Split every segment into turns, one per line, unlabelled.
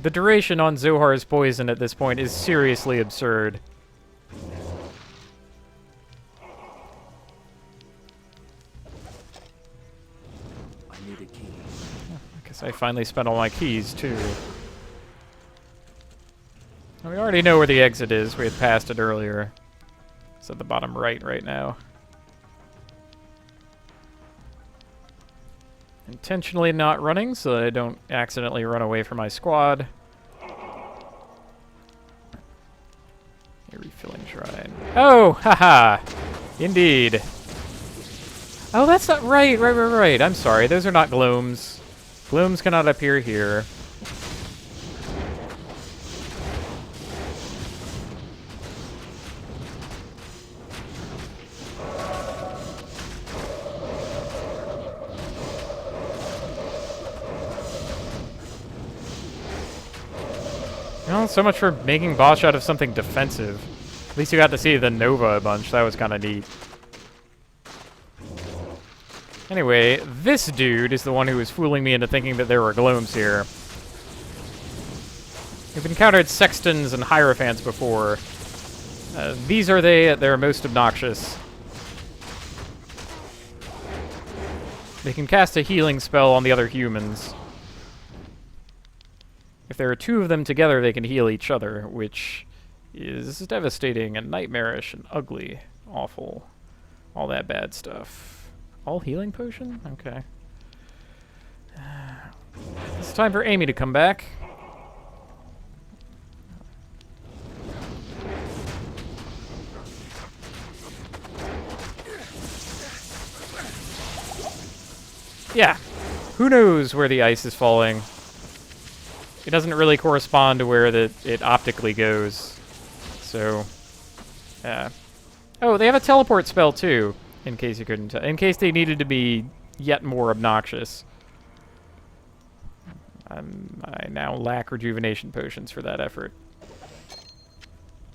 The duration on Zohar's poison at this point is seriously absurd.
I need a key.
I guess I finally spent all my keys, too. We already know where the exit is. We had passed it earlier. It's at the bottom right now. Intentionally not running so that I don't accidentally run away from my squad. A refilling shrine. Oh, haha! Indeed. Oh, that's not right. I'm sorry, those are not glooms. Glooms cannot appear here. Well, so much for making boss out of something defensive. At least you got to see the Nova a bunch. That was kind of neat. Anyway, this dude is the one who was fooling me into thinking that there were glooms here. We've encountered sextons and hierophants before. These are they at their most obnoxious. They can cast a healing spell on the other humans. If there are two of them together, they can heal each other, which is devastating and nightmarish and ugly. Awful. All that bad stuff. All healing potion? Okay. It's time for Amy to come back. Yeah. Who knows where the ice is falling? It doesn't really correspond to where it optically goes. So, yeah. Oh, they have a teleport spell too, in case you couldn't tell. In case they needed to be yet more obnoxious. I now lack rejuvenation potions for that effort.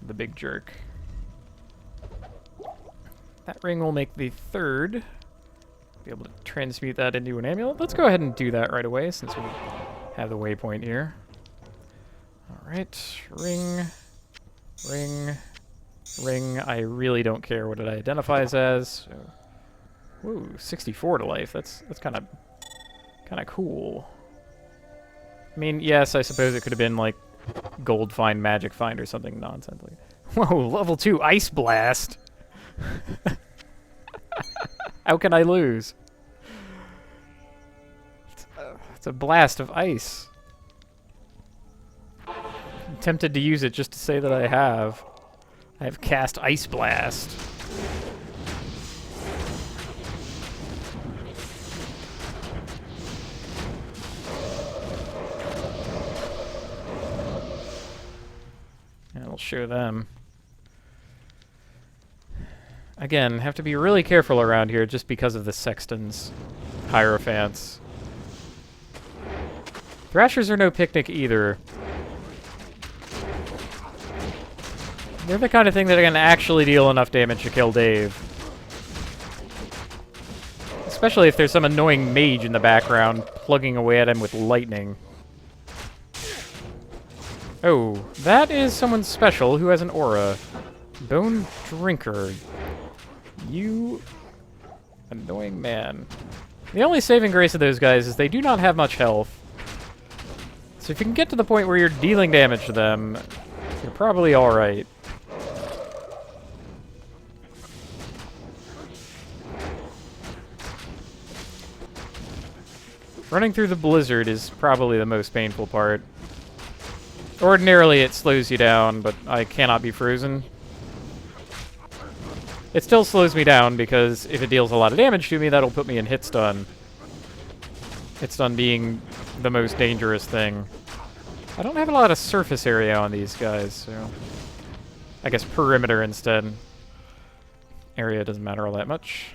The big jerk. That ring will make the third. Be able to transmute that into an amulet. Let's go ahead and do that right away since we have the waypoint here. Alright, ring, ring, ring. I really don't care what it identifies as. So, woo, 64 to life. That's kind of cool. I mean, yes, I suppose it could have been like gold find, magic find, or something nonsense. Whoa, level 2 ice blast. How can I lose? It's a blast of ice. I'm tempted to use it just to say that I have. I have cast Ice Blast. And it'll show them. Again, have to be really careful around here just because of the Sextons, Hierophants. Thrashers are no picnic either. They're the kind of thing that are going to actually deal enough damage to kill Dave. Especially if there's some annoying mage in the background plugging away at him with lightning. Oh, that is someone special who has an aura. Bone Drinker. You annoying man. The only saving grace of those guys is they do not have much health. So if you can get to the point where you're dealing damage to them, you're probably alright. Running through the blizzard is probably the most painful part. Ordinarily it slows you down, but I cannot be frozen. It still slows me down because if it deals a lot of damage to me, that'll put me in hit stun. Hit stun being the most dangerous thing. I don't have a lot of surface area on these guys, so I guess perimeter instead. Area doesn't matter all that much.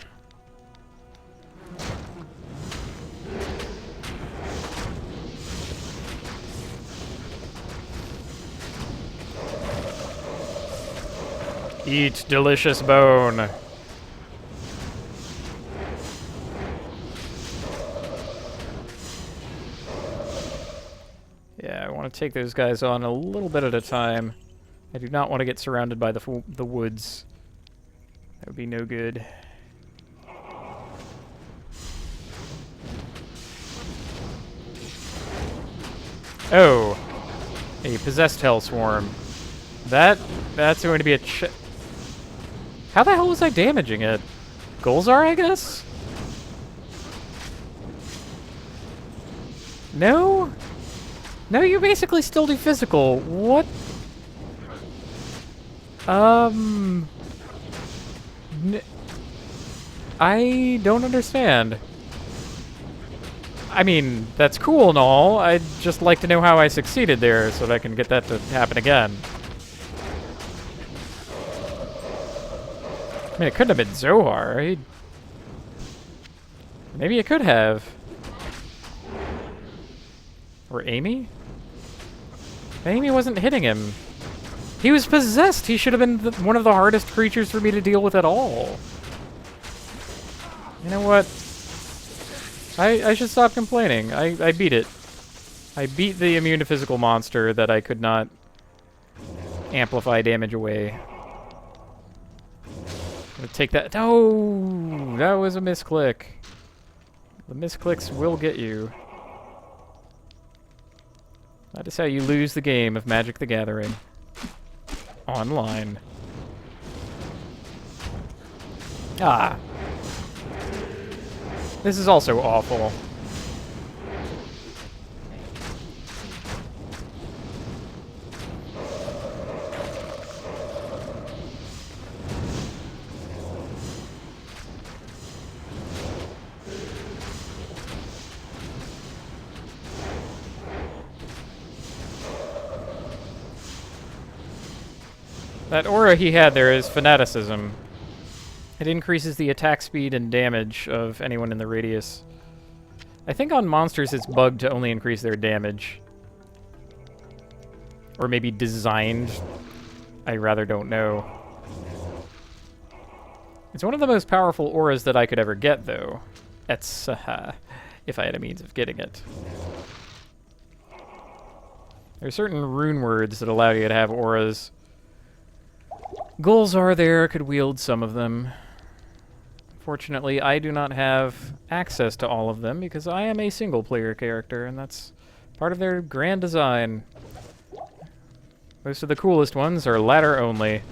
Eat delicious bone. Yeah, I want to take those guys on a little bit at a time. I do not want to get surrounded by the woods. That would be no good. Oh, a possessed hell swarm. That's going to be a How the hell was I damaging it? Gulzar, I guess? No? No, you basically still do physical. What? I don't understand. I mean, that's cool and all. I'd just like to know how I succeeded there so that I can get that to happen again. I mean, it couldn't have been Zohar. Maybe it could have. Or Amy? Amy wasn't hitting him. He was possessed. He should have been one of the hardest creatures for me to deal with at all. You know what? I should stop complaining. I beat it. I beat the immune to physical monster that I could not amplify damage away. I'm gonna take that. Oh, that was a misclick. The misclicks will get you. That is how you lose the game of Magic the Gathering. Online. Ah. This is also awful. That aura he had there is fanaticism. It increases the attack speed and damage of anyone in the radius. I think on monsters it's bugged to only increase their damage. Or maybe designed. I rather don't know. It's one of the most powerful auras that I could ever get, though. That's, if I had a means of getting it. There are certain rune words that allow you to have auras. Gulzar there could wield some of them. Fortunately, I do not have access to all of them because I am a single-player character, and that's part of their grand design. Most of the coolest ones are ladder only.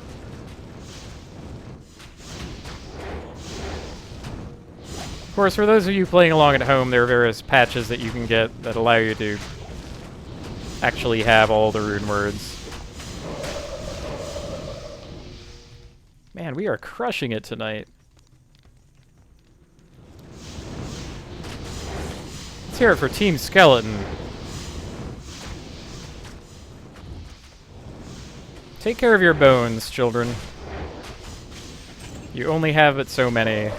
Of course, for those of you playing along at home, there are various patches that you can get that allow you to actually have all the rune words. Man, we are crushing it tonight. Let's hear it for Team Skeleton. Take care of your bones, children. You only have but so many.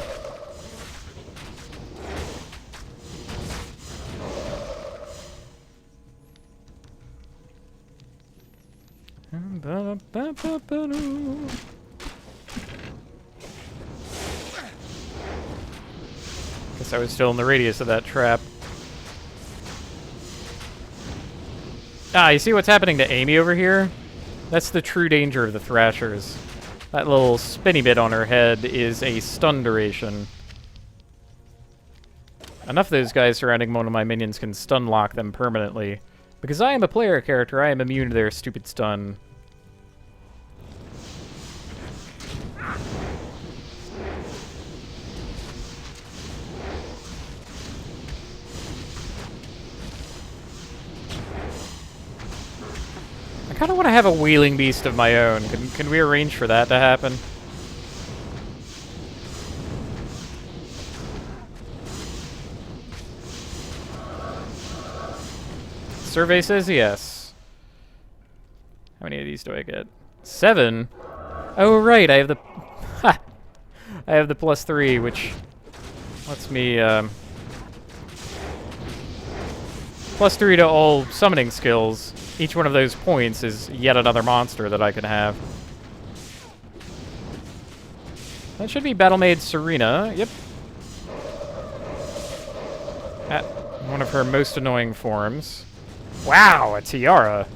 Guess I was still in the radius of that trap. Ah, you see what's happening to Amy over here? That's the true danger of the Thrashers. That little spinny bit on her head is a stun duration. Enough of those guys surrounding one of my minions can stun lock them permanently. Because I am a player character, I am immune to their stupid stun. I kind of want to have a wheeling beast of my own. Can we arrange for that to happen? Survey says yes. How many of these do I get? 7? Oh, right, I have the... Ha! I have the +3, which lets me, +3 to all summoning skills. Each one of those points is yet another monster that I can have. That should be Battlemaid Serena. Yep. At one of her most annoying forms. Wow, a tiara.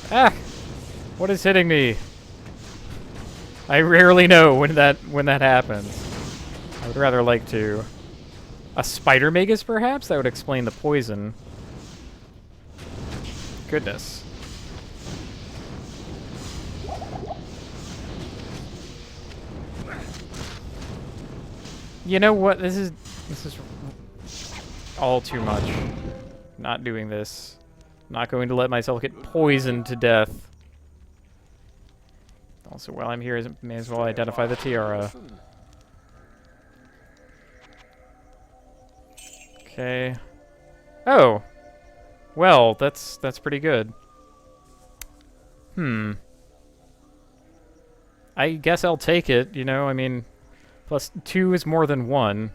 Ah! What is hitting me? I rarely know when that happens. I would rather like to. A spider magus, perhaps? That would explain the poison. Goodness. You know what? This is all too much. Not doing this. Not going to let myself get poisoned to death. Also, while I'm here, may as well identify the tiara. Okay. Oh! Well, that's pretty good. I guess I'll take it, you know, I mean, plus 2 is more than 1.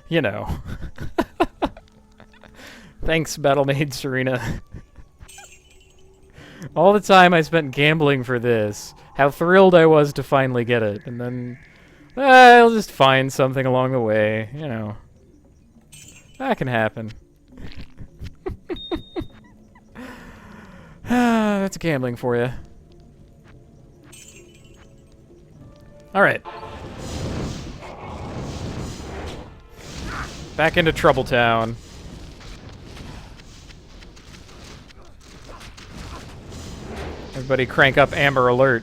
You know. Thanks, Battlemaid Serena. All the time I spent gambling for this, how thrilled I was to finally get it, and then I'll just find something along the way, you know. That can happen. That's gambling for you. Alright. Back into Trouble Town. Everybody crank up Amber Alert.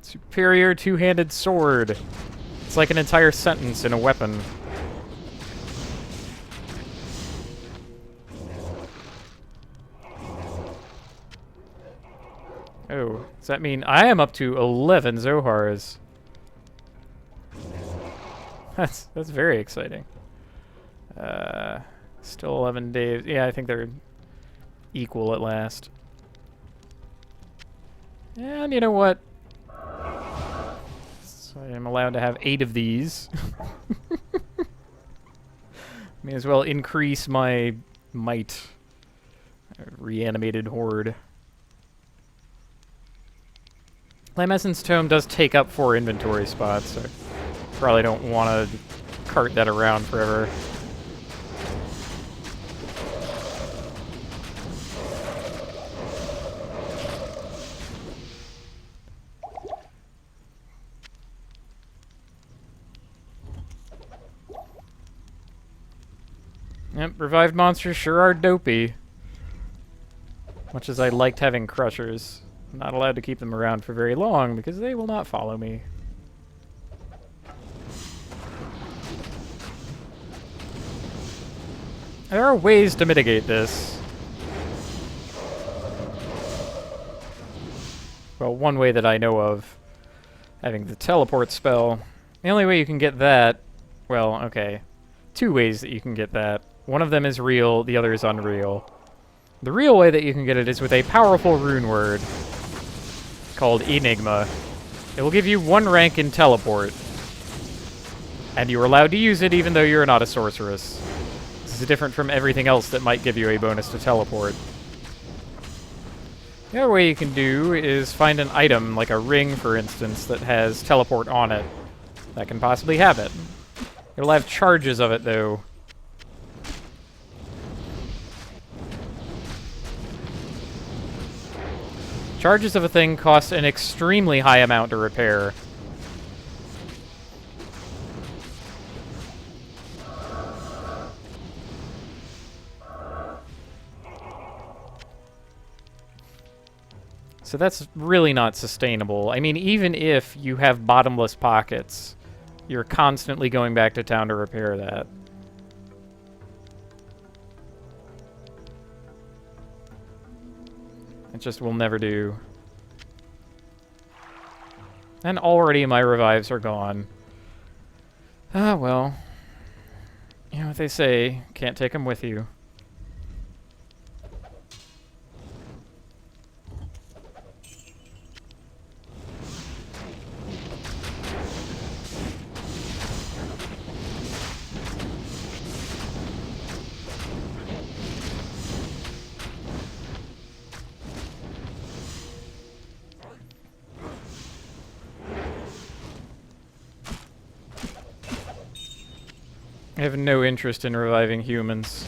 Superior two-handed sword. It's like an entire sentence in a weapon. Oh, does that mean I am up to 11 Zohars? That's very exciting. Still 11 days. Yeah, I think they're equal at last. And you know what? So I'm allowed to have 8 of these. May as well increase my might. Reanimated horde. Lamesson's Tome does take up 4 inventory spots, so probably don't want to cart that around forever. Yep, revived monsters sure are dopey. Much as I liked having crushers. I'm not allowed to keep them around for very long because they will not follow me. There are ways to mitigate this. Well, one way that I know of, having the teleport spell. The only way you can get that, well, okay, 2 ways that you can get that. One of them is real, the other is unreal. The real way that you can get it is with a powerful rune word called Enigma. It will give you 1 rank in teleport, and you're allowed to use it even though you're not a sorceress. This is different from everything else that might give you a bonus to teleport. The other way you can do is find an item, like a ring for instance, that has teleport on it. That can possibly have it. It'll have charges of it though. Charges of a thing cost an extremely high amount to repair. So that's really not sustainable. I mean, even if you have bottomless pockets, you're constantly going back to town to repair that. It just will never do. And already my revives are gone. Ah, well. You know what they say, can't take them with you. I have no interest in reviving humans.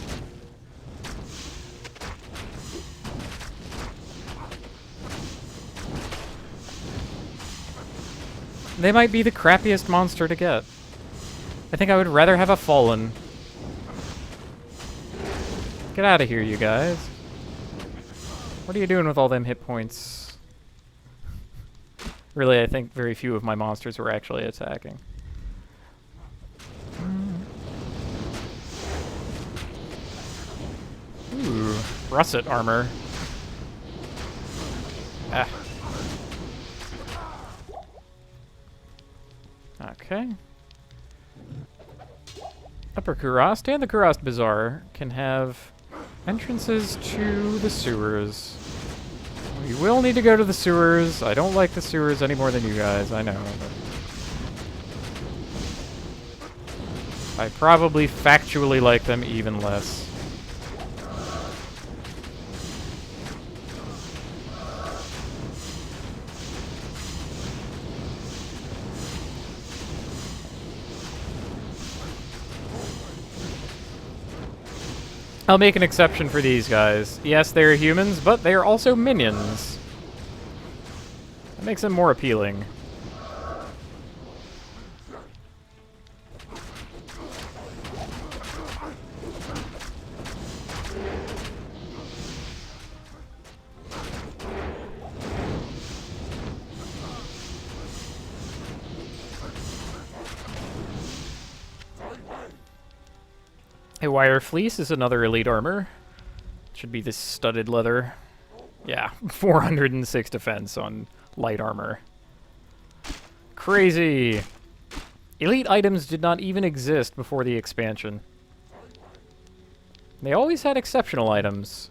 They might be the crappiest monster to get. I think I would rather have a fallen. Get out of here, you guys. What are you doing with all them hit points? Really, I think very few of my monsters were actually attacking. Ooh, russet armor. Ah. Okay. Upper Kurast and the Kurast Bazaar can have entrances to the sewers. We will need to go to the sewers. I don't like the sewers any more than you guys, I know. But I probably factually like them even less. I'll make an exception for these guys. Yes, they're humans, but they are also minions. That makes them more appealing. A wire fleece is another elite armor. Should be this studded leather. Yeah, 406 defense on light armor. Crazy! Elite items did not even exist before the expansion. They always had exceptional items.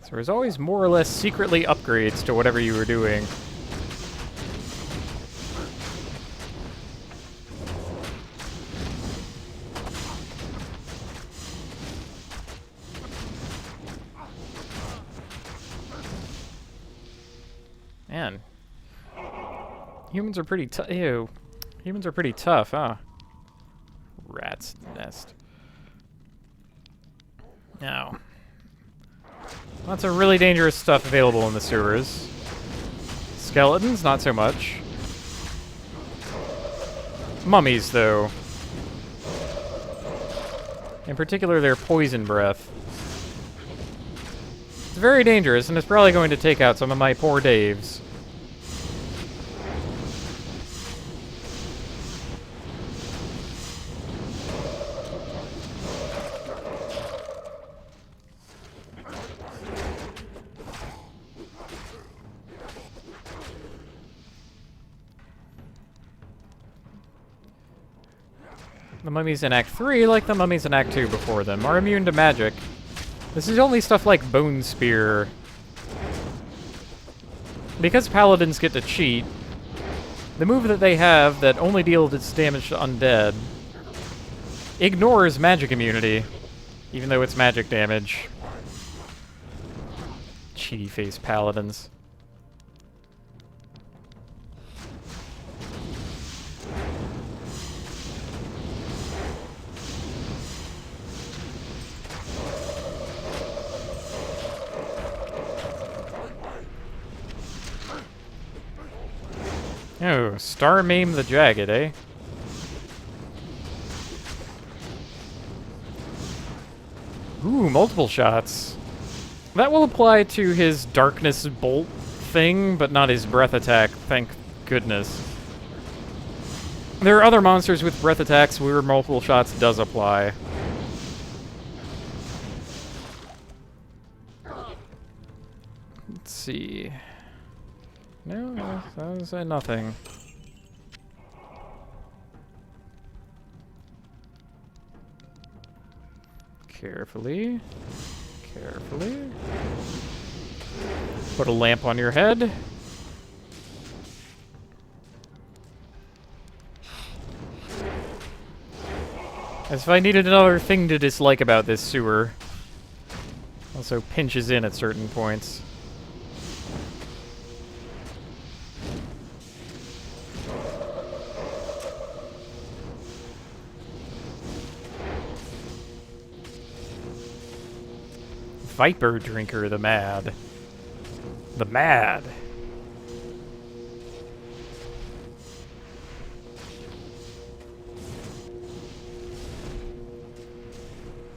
So there was always more or less secretly upgrades to whatever you were doing. Man. Humans are pretty tough. Ew. Humans are pretty tough, huh? Rat's nest. Now. Lots of really dangerous stuff available in the sewers. Skeletons, not so much. Mummies, though. In particular, their poison breath. It's very dangerous, and it's probably going to take out some of my poor Daves. The mummies in Act 3, like the mummies in Act 2 before them, are immune to magic. This is only stuff like Bone Spear. Because paladins get to cheat, the move that they have that only deals its damage to undead ignores magic immunity, even though it's magic damage. Cheaty face paladins. Oh, Star Maim the Jagged, eh? Ooh, multiple shots. That will apply to his Darkness Bolt thing, but not his Breath Attack, thank goodness. There are other monsters with Breath Attacks where multiple shots does apply. Let's see. No, that was nothing. Carefully. Carefully. Put a lamp on your head. As if I needed another thing to dislike about this sewer. Also pinches in at certain points. Viper Drinker the Mad. The Mad.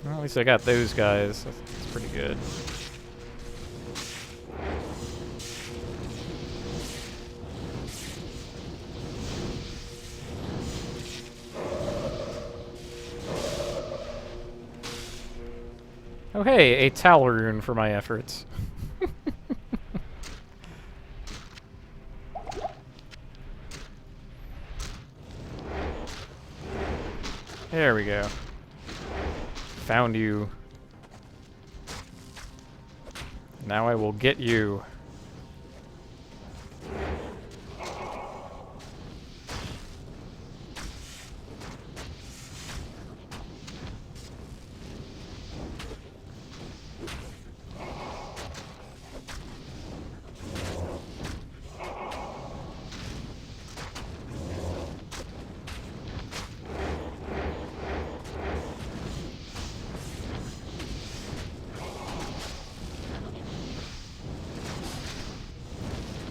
Well, at least I got those guys. That's pretty good. Oh hey, a Tal rune for my efforts. There we go. Found you. Now I will get you.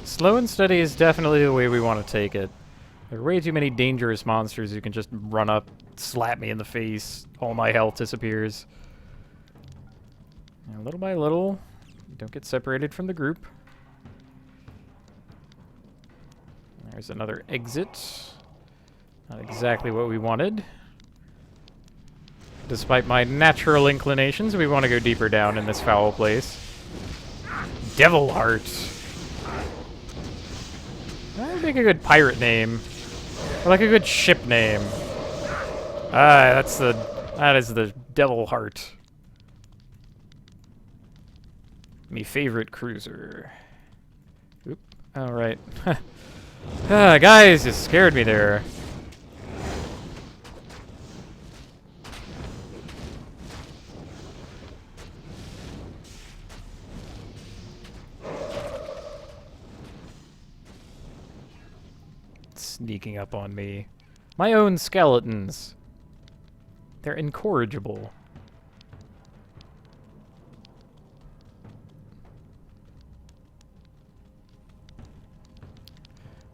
Slow and steady is definitely the way we want to take it. There are way too many dangerous monsters who can just run up, slap me in the face, all my health disappears. And little by little, you don't get separated from the group. There's another exit. Not exactly what we wanted. Despite my natural inclinations, we want to go deeper down in this foul place. Devil Heart. That would make a good pirate name. Or like a good ship name. That is the Devil Heart. Me favorite cruiser. Oop. Alright. Guys, you scared me there. Sneaking up on me. My own skeletons. They're incorrigible.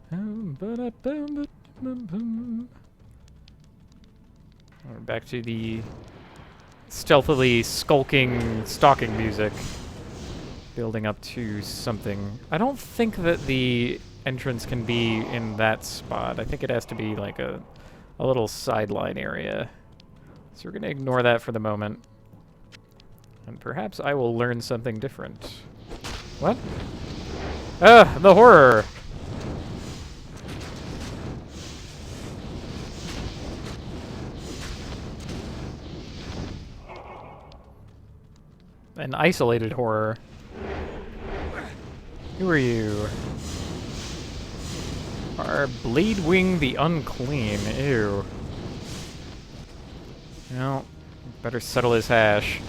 We're back to the stealthily skulking, stalking music. Building up to something. I don't think that the entrance can be in that spot. I think it has to be like a little sideline area. So we're going to ignore that for the moment. And perhaps I will learn something different. What? The horror! An isolated horror. Who are you? Our Bladewing the Unclean. Ew. Well, better settle his hash.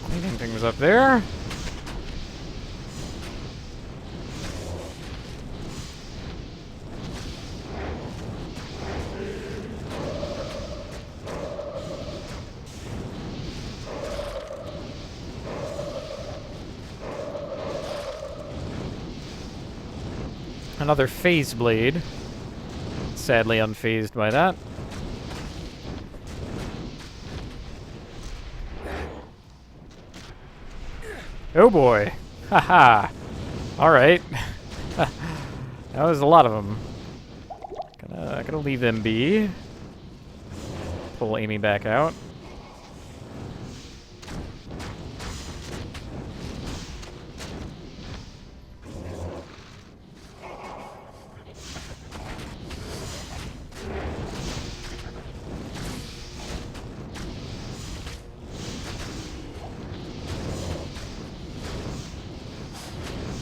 Cleaning things up there. Another phase blade. Sadly unfazed by that. Oh boy. Haha. Alright. That was a lot of them. Gonna leave them be. Pull Amy back out.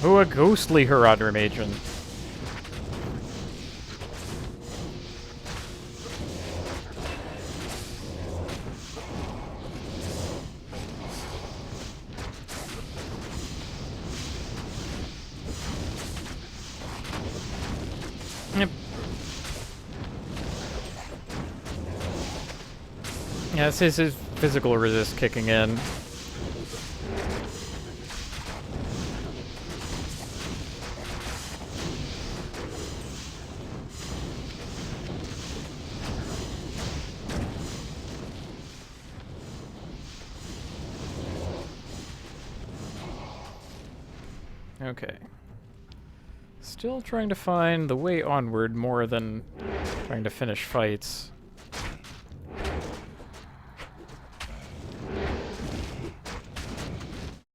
Oh, a ghostly Herodrim agent. Yep. Yeah, it's his physical resist kicking in. Okay. Still trying to find the way onward more than trying to finish fights.